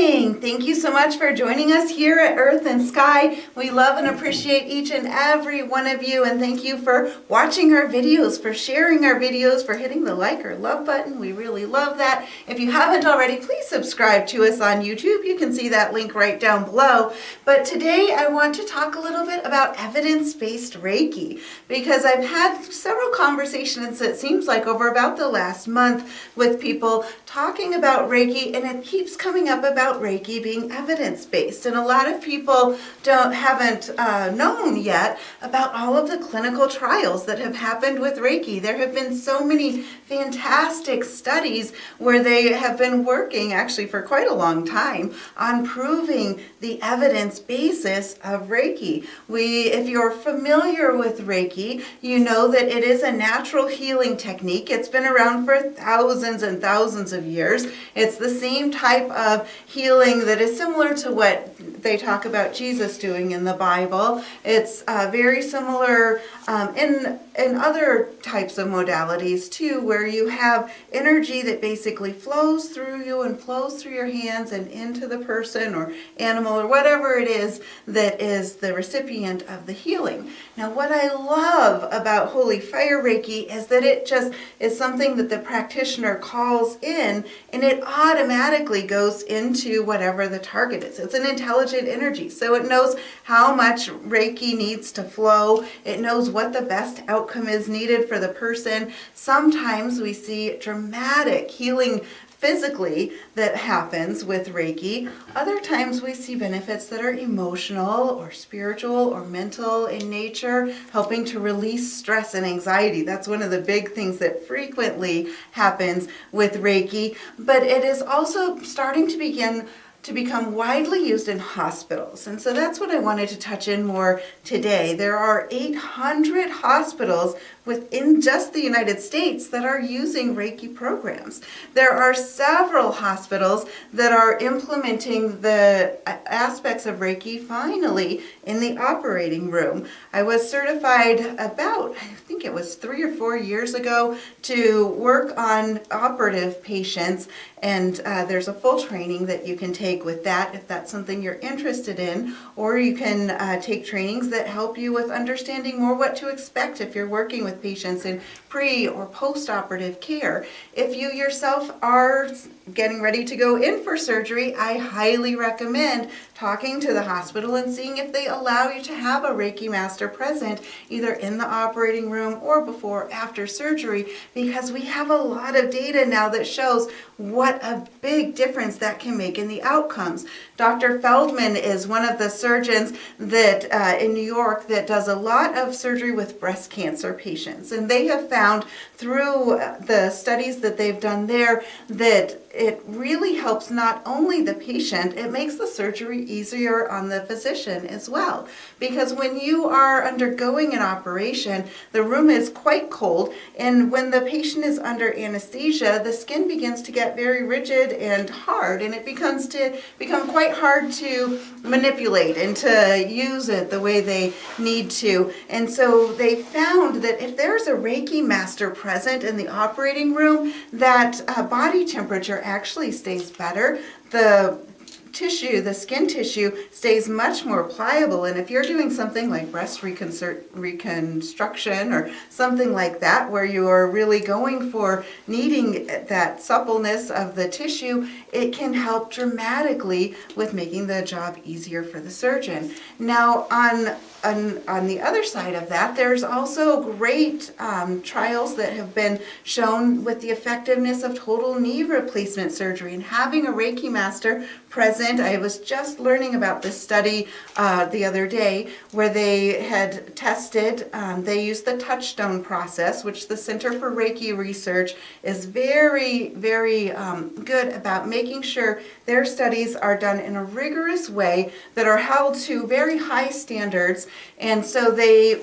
morning. Thank you so much for joining us here at Earth and Sky. We love and appreciate each and every one of you, and thank you for watching our videos, for sharing our videos, for hitting the like or love button. We really love that. If you haven't already, please subscribe to us on YouTube. You can see that link right down below. But today I want to talk a little bit about evidence-based Reiki, because I've had several conversations, it seems like, over about the last month with people talking about Reiki, and it keeps coming up about Reiki being evidence-based. And a lot of people haven't known yet about all of the clinical trials that have happened with Reiki. There have been so many fantastic studies where they have been working actually for quite a long time on proving the evidence basis of Reiki. If you're familiar with Reiki, you know that it is a natural healing technique. It's been around for thousands and thousands of years. It's the same type of healing that is similar to what they talk about Jesus doing in the Bible. It's very similar in other types of modalities too, where you have energy that basically flows through you and flows through your hands and into the person or animal or whatever it is that is the recipient of the healing. Now, what I love about Holy Fire Reiki is that it just is something that the practitioner calls in, and it automatically goes into whatever the target is. It's an intelligent energy, so it knows how much Reiki needs to flow. It knows what the best outcome is needed for the person. Sometimes we see dramatic healing physically that happens with Reiki. Other times we see benefits that are emotional or spiritual or mental in nature, helping to release stress and anxiety. That's one of the big things that frequently happens with Reiki, but it is also starting to become widely used in hospitals. And so that's what I wanted to touch in more today. There are 800 hospitals within just the United States that are using Reiki programs. There are several hospitals that are implementing the aspects of Reiki finally in the operating room. I was certified about, I think it was 3 or 4 years ago, to work on operative patients, and there's a full training that you can take with that if that's something you're interested in, or you can take trainings that help you with understanding more what to expect if you're working with patients in pre or post-operative care. If you yourself are getting ready to go in for surgery, I highly recommend talking to the hospital and seeing if they allow you to have a Reiki master present either in the operating room or before or after surgery, because we have a lot of data now that shows what a big difference that can make in the outcomes. Dr. Feldman is one of the surgeons that in New York that does a lot of surgery with breast cancer patients, and they have found through the studies that they've done there that it really helps not only the patient, it makes the surgery easier on the physician as well. Because when you are undergoing an operation, the room is quite cold, and when the patient is under anesthesia, the skin begins to get very rigid and hard, and it become quite hard to manipulate and to use it the way they need to. And so they found that if there's a Reiki master present in the operating room, that body temperature actually stays better. The skin tissue stays much more pliable, and if you're doing something like breast reconstruction or something like that, where you are really going for needing that suppleness of the tissue, it can help dramatically with making the job easier for the surgeon. Now, on the other side of that, there's also great trials that have been shown with the effectiveness of total knee replacement surgery and having a Reiki master present. I was just learning about this study the other day where they had tested, they used the touchstone process, which the Center for Reiki Research is very, very good about making sure their studies are done in a rigorous way that are held to very high standards. And so they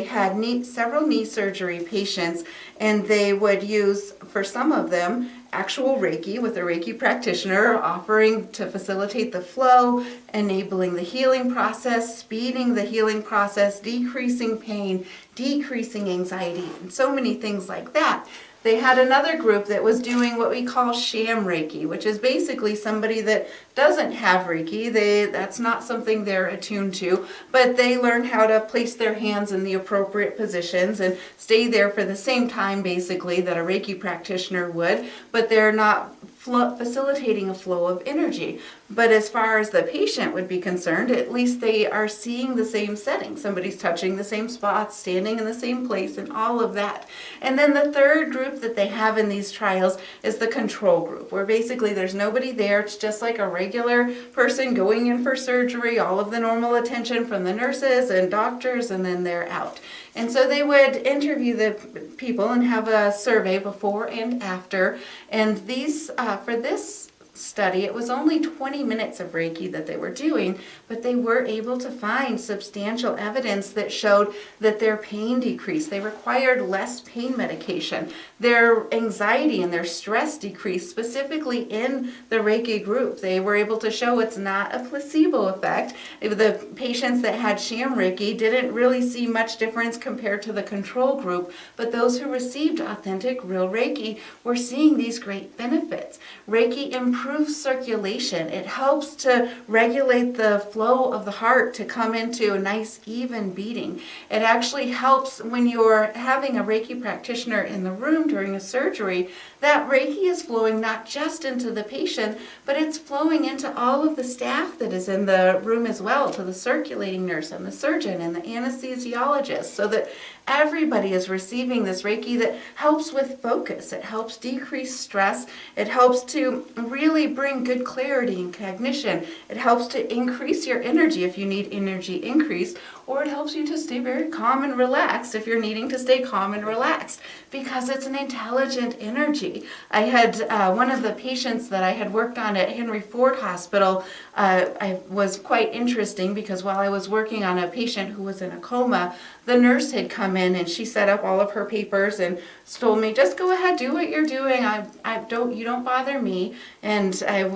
had several knee surgery patients, and they would use, for some of them, actual Reiki with a Reiki practitioner offering to facilitate the flow, enabling the healing process, speeding the healing process, decreasing pain, decreasing anxiety, and so many things like that. they had another group that was doing what we call sham Reiki, which is basically somebody that doesn't have Reiki. That's not something they're attuned to, but they learn how to place their hands in the appropriate positions and stay there for the same time, basically, that a Reiki practitioner would, but they're not facilitating a flow of energy. But as far as the patient would be concerned, at least they are seeing the same setting. Somebody's touching the same spots, standing in the same place, and all of that. And then the third group that they have in these trials is the control group, where basically there's nobody there. It's just like a regular person going in for surgery, all of the normal attention from the nurses and doctors, and then they're out. And so they would interview the people and have a survey before and after. And these, for this study, it was only 20 minutes of Reiki that they were doing, but they were able to find substantial evidence that showed that their pain decreased. They required less pain medication. Their anxiety and their stress decreased, specifically in the Reiki group. They were able to show it's not a placebo effect. The patients that had sham Reiki didn't really see much difference compared to the control group, but those who received authentic, real Reiki were seeing these great benefits. Reiki improves circulation. It helps to regulate the flow of the heart to come into a nice even beating. It actually helps when you're having a Reiki practitioner in the room during a surgery, that Reiki is flowing not just into the patient, but it's flowing into all of the staff that is in the room as well, to the circulating nurse and the surgeon and the anesthesiologist, so that everybody is receiving this Reiki that helps with focus. It helps decrease stress. It helps to really bring good clarity and cognition. It helps to increase your energy if you need energy increased, or it helps you to stay very calm and relaxed if you're needing to stay calm and relaxed, because it's an intelligent energy. I had one of the patients that I had worked on at Henry Ford Hospital. I was quite interesting because while I was working on a patient who was in a coma, the nurse had come in and she set up all of her papers and told me, just go ahead, do what you're doing. You don't bother me. And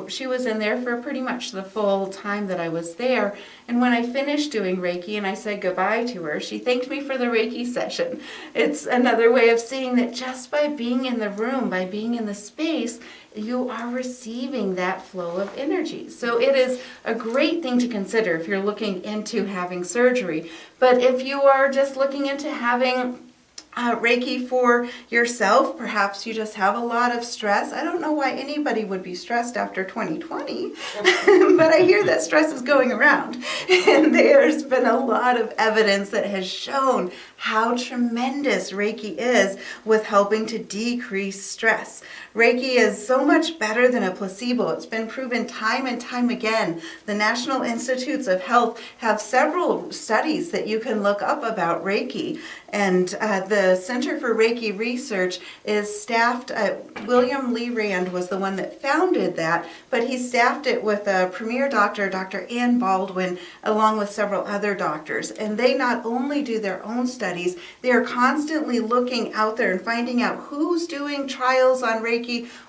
she was in there for pretty much the full time that I was there. And when I finished doing Reiki and I said goodbye to her, she thanked me for the Reiki session. It's another way of seeing that just by being in the room, by being in the space, you are receiving that flow of energy. So it is a great thing to consider if you're looking into having surgery. But if you are just looking into having Reiki for yourself, perhaps you just have a lot of stress. I don't know why anybody would be stressed after 2020, but I hear that stress is going around. And there's been a lot of evidence that has shown how tremendous Reiki is with helping to decrease stress. Reiki is so much better than a placebo. It's been proven time and time again. The National Institutes of Health have several studies that you can look up about Reiki. And the Center for Reiki Research is staffed, William Lee Rand was the one that founded that, but he staffed it with a premier doctor, Dr. Ann Baldwin, along with several other doctors. And they not only do their own studies, they are constantly looking out there and finding out who's doing trials on Reiki,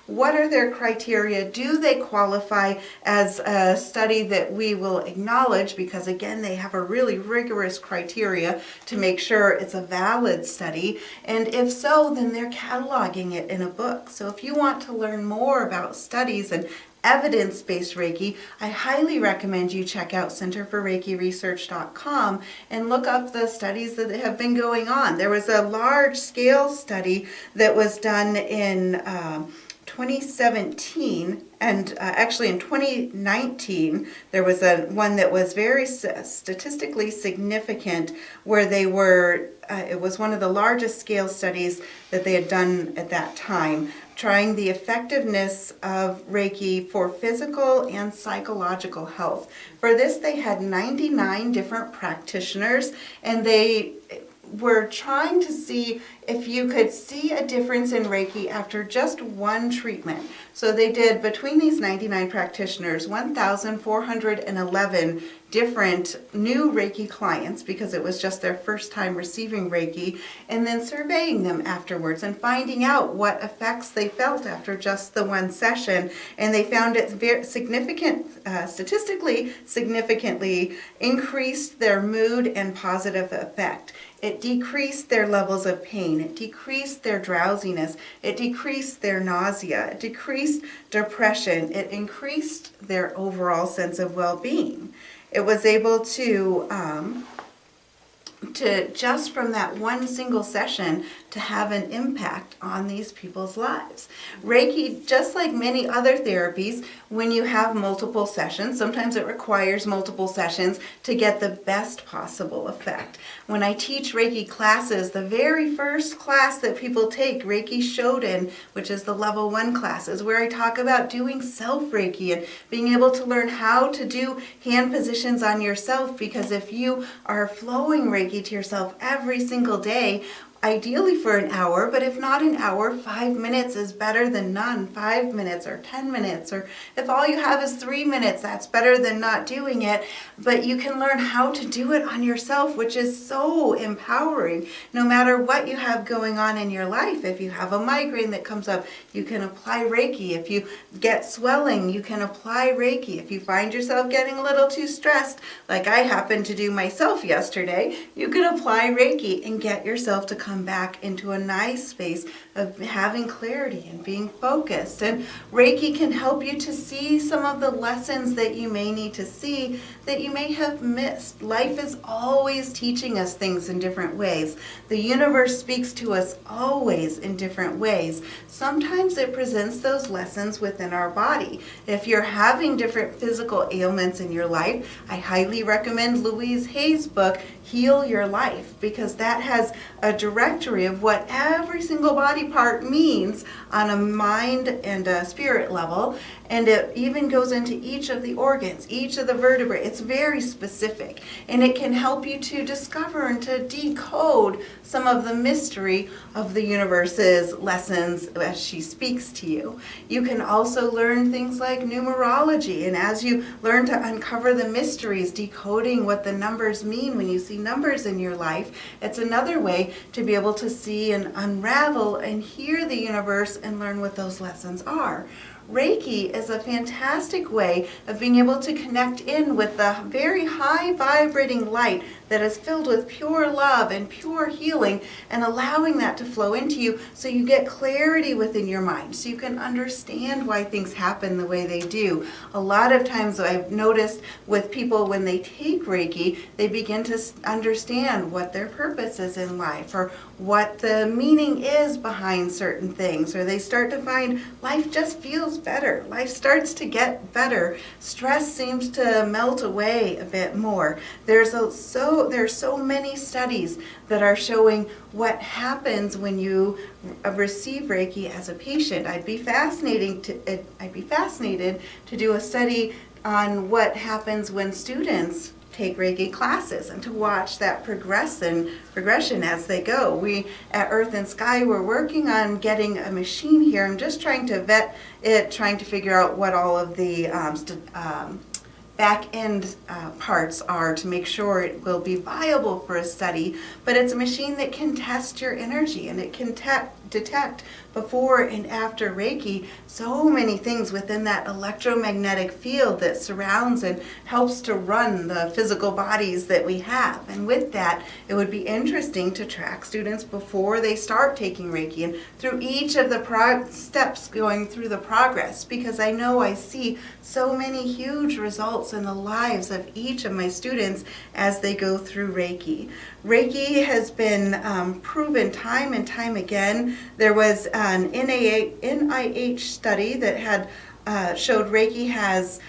what are their criteria, do they qualify as a study that we will acknowledge, because again, they have a really rigorous criteria to make sure it's a valid study, and if so, then they're cataloging it in a book. So if you want to learn more about studies and evidence-based Reiki, I highly recommend you check out centerforreikiresearch.com and look up the studies that have been going on. There was a large-scale study that was done in 2017, and actually in 2019 there was one that was very statistically significant, where they were it was one of the largest scale studies that they had done at that time, trying the effectiveness of Reiki for physical and psychological health. For this, they had 99 different practitioners, and they were trying to see if you could see a difference in Reiki after just one treatment. So they did, between these 99 practitioners, 1,411 different new Reiki clients, because it was just their first time receiving Reiki, and then surveying them afterwards and finding out what effects they felt after just the one session. And they found it very significant, statistically significantly increased their mood and positive effect. It decreased their levels of pain. pain, it decreased their drowsiness, it decreased their nausea, it decreased depression, it increased their overall sense of well-being. It was able to just from that one single session to have an impact on these people's lives. Reiki, just like many other therapies, when you have multiple sessions, sometimes it requires multiple sessions to get the best possible effect. When I teach Reiki classes, the very first class that people take, Reiki Shoden, which is the level 1 class, is where I talk about doing self-Reiki and being able to learn how to do hand positions on yourself, because if you are flowing Reiki to yourself every single day, ideally for an hour, but if not an hour, 5 minutes is better than none. 5 minutes or 10 minutes, or if all you have is 3 minutes, that's better than not doing it. But you can learn how to do it on yourself, which is so empowering. No matter what you have going on in your life, if you have a migraine that comes up, you can apply Reiki. If you get swelling, you can apply Reiki. If you find yourself getting a little too stressed, like I happened to do myself yesterday, you can apply Reiki and get yourself to come back into a nice space of having clarity and being focused. And Reiki can help you to see some of the lessons that you may need to see that you may have missed. Life is always teaching us things in different ways. The universe speaks to us always in different ways. Sometimes it presents those lessons within our body. If you're having different physical ailments in your life, I highly recommend Louise Hay's book, Heal Your Life, because that has a directory of what every single body part means on a mind and a spirit level, and it even goes into each of the organs, each of the vertebrae. It's very specific, and it can help you to discover and to decode some of the mystery of the universe's lessons as she speaks to you. You can also learn things like numerology, and as you learn to uncover the mysteries, decoding what the numbers mean when you see numbers in your life, it's another way to be able to see and unravel and hear the universe and learn what those lessons are. Reiki is a fantastic way of being able to connect in with the very high vibrating light that is filled with pure love and pure healing, and allowing that to flow into you so you get clarity within your mind, so you can understand why things happen the way they do. A lot of times I've noticed with people, when they take Reiki, they begin to understand what their purpose is in life, or what the meaning is behind certain things, or they start to find life just feels better. Life starts to get better. Stress seems to melt away a bit more. There's so many studies that are showing what happens when you receive Reiki as a patient. I'd be fascinated to do a study on what happens when students take Reiki classes, and to watch that progression as they go. We at Earth and Sky, we're working on getting a machine here. I'm just trying to vet it, trying to figure out what all of the back end parts are to make sure it will be viable for a study. But it's a machine that can test your energy, and it can detect before and after Reiki so many things within that electromagnetic field that surrounds and helps to run the physical bodies that we have. And with that, it would be interesting to track students before they start taking Reiki and through each of the steps going through the progress, because I know I see so many huge results in the lives of each of my students as they go through Reiki. Reiki has been proven time and time again. There was an NIH study that had showed Reiki has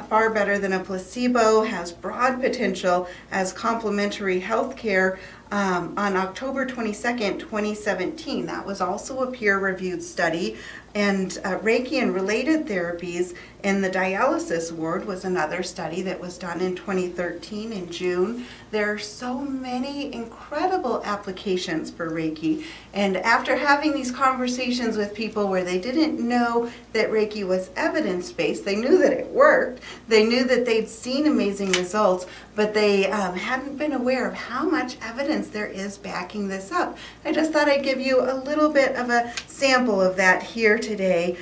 far better than a placebo, has broad potential as complementary health care on October 22nd, 2017. That was also a peer-reviewed study. And Reiki and related therapies in the dialysis ward was another study that was done in 2013 in June. There are so many incredible applications for Reiki. And after having these conversations with people where they didn't know that Reiki was evidence-based, they knew that it worked, worked. They knew that they'd seen amazing results, but they hadn't been aware of how much evidence there is backing this up. I just thought I'd give you a little bit of a sample of that here today,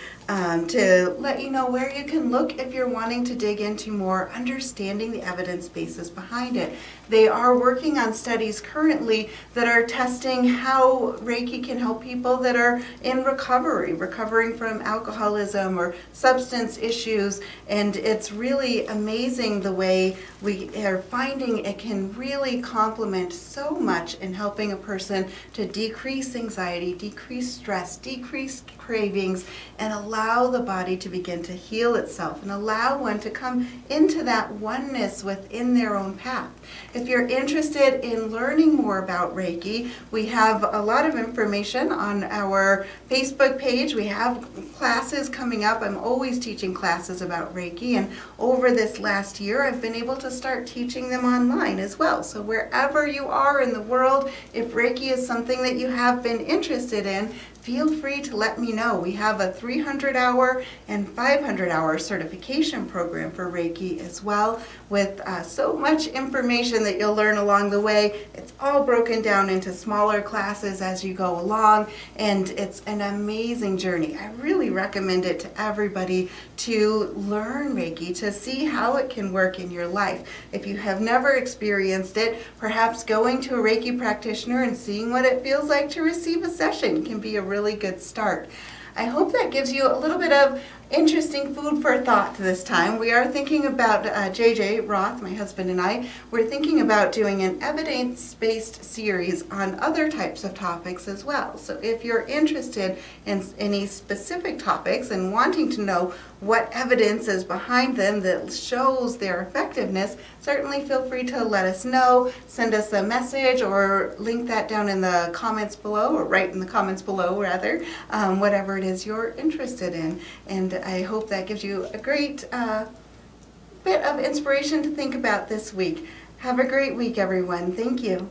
to let you know where you can look if you're wanting to dig into more understanding the evidence basis behind it. They are working on studies currently that are testing how Reiki can help people that are in recovery, recovering from alcoholism or substance issues, and it's really amazing the way we are finding it can really complement so much in helping a person to decrease anxiety, decrease stress, decrease cravings, and allow the body to begin to heal itself and allow one to come into that oneness within their own path. If you're interested in learning more about Reiki, we have a lot of information on our Facebook page. We have classes coming up. I'm always teaching classes about Reiki, and over this last year I've been able to start teaching them online as well. So wherever you are in the world, if Reiki is something that you have been interested in, feel free to let me know. We have a 300-hour and 500-hour certification program for Reiki as well, with so much information that you'll learn along the way. It's all broken down into smaller classes as you go along, and it's an amazing journey. I really recommend it to everybody to learn Reiki, to see how it can work in your life. If you have never experienced it, perhaps going to a Reiki practitioner and seeing what it feels like to receive a session can be a really good start. I hope that gives you a little bit of interesting food for thought this time. We are thinking about, JJ, Roth, my husband and I, we're thinking about doing an evidence-based series on other types of topics as well. So if you're interested in any specific topics and wanting to know what evidence is behind them that shows their effectiveness, certainly feel free to let us know, send us a message, or link that down in the comments below, or write in the comments below rather, whatever it is you're interested in. And I hope that gives you a great bit of inspiration to think about this week. Have a great week, everyone. Thank you.